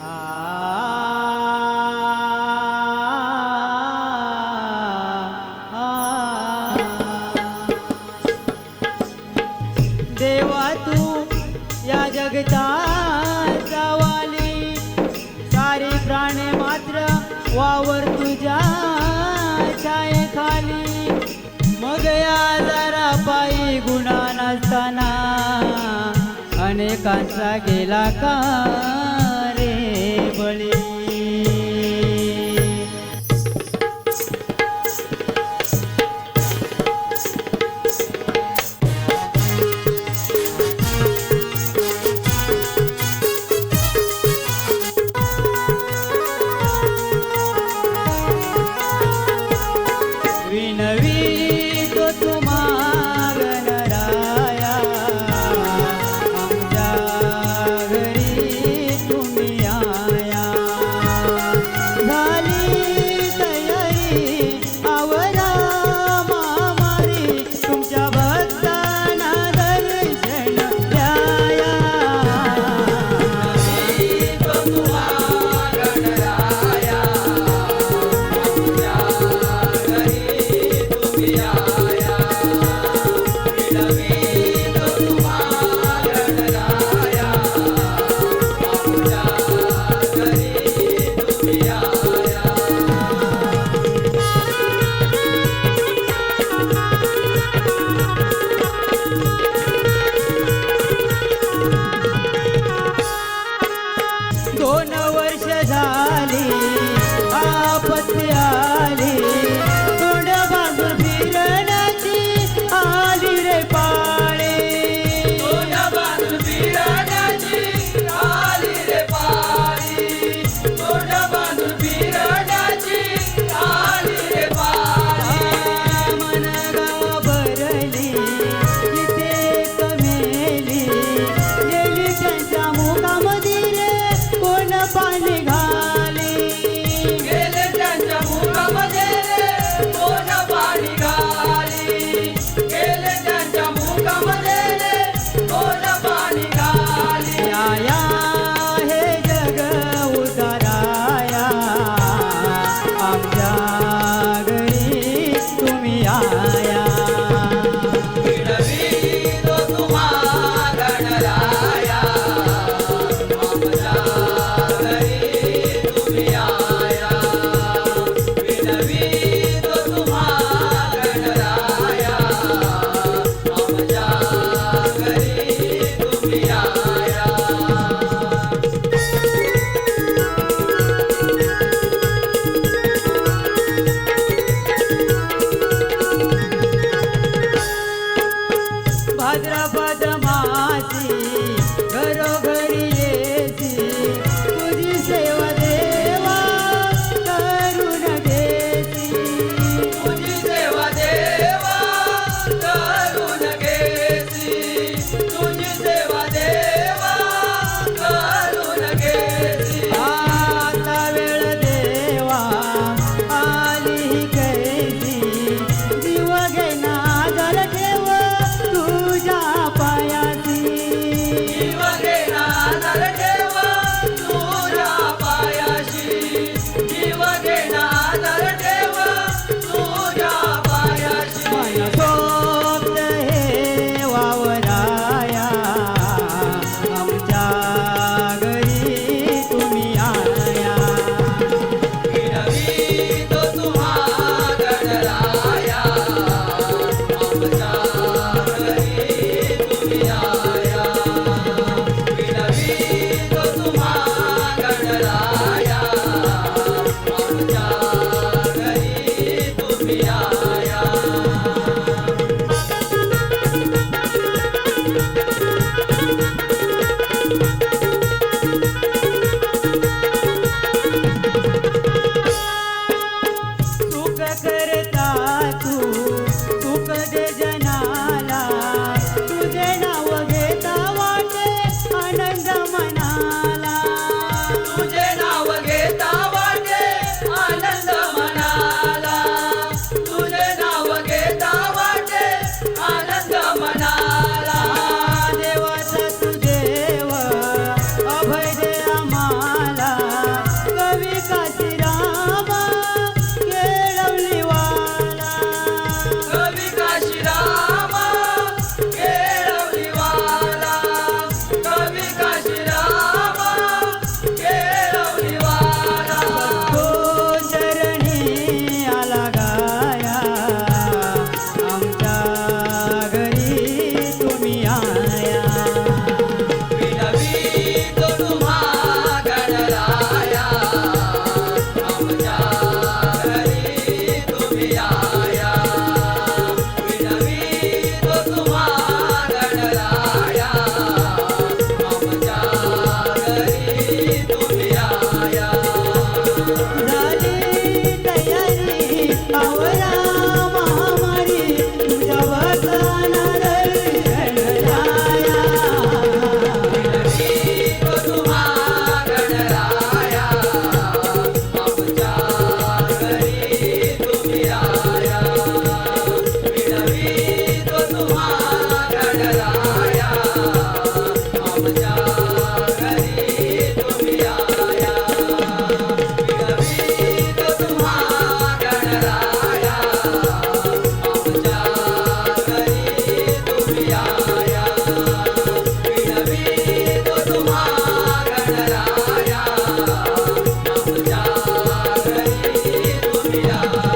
आ देवा तू या जगताचा वाली, सारे प्राणी मात्र वावर तुझ्या छायेखाली. मग या जरा पायी गुणा नसताना अनेकांचा गेला का रे बळी. विनवितो तुम्हा गणराया, आमच्या घरी तुम्ही आया. झाली तयारी आवरा मामारी, तुमच्या भक्तांना दर्शन द्याया. विनवितो तुम्हा गणराया, दोन वर्ष झाली आपत्ती आली, तोंड बाजू फिरण्याची आली रे पाळी. तोंड बाजू फिरण्याची आली रे पाळी. तोंड बाजू फिरण्याची आली रे पाळी. मन घाबरली तिथे कमेली, गेली त्यांच्या मुखामध्ये कोण पाणी घाली. गेले त्यांच्या मुखामध्ये रे कोण पाणी घाली. गेले त्यांच्या मुखामध्ये रे कोण पाणी घाली. आया हे जग उताराया, आमच्या घरी तुम्ही आया. विनवितो तुम्हा गणराया, आमच्या घरी करूया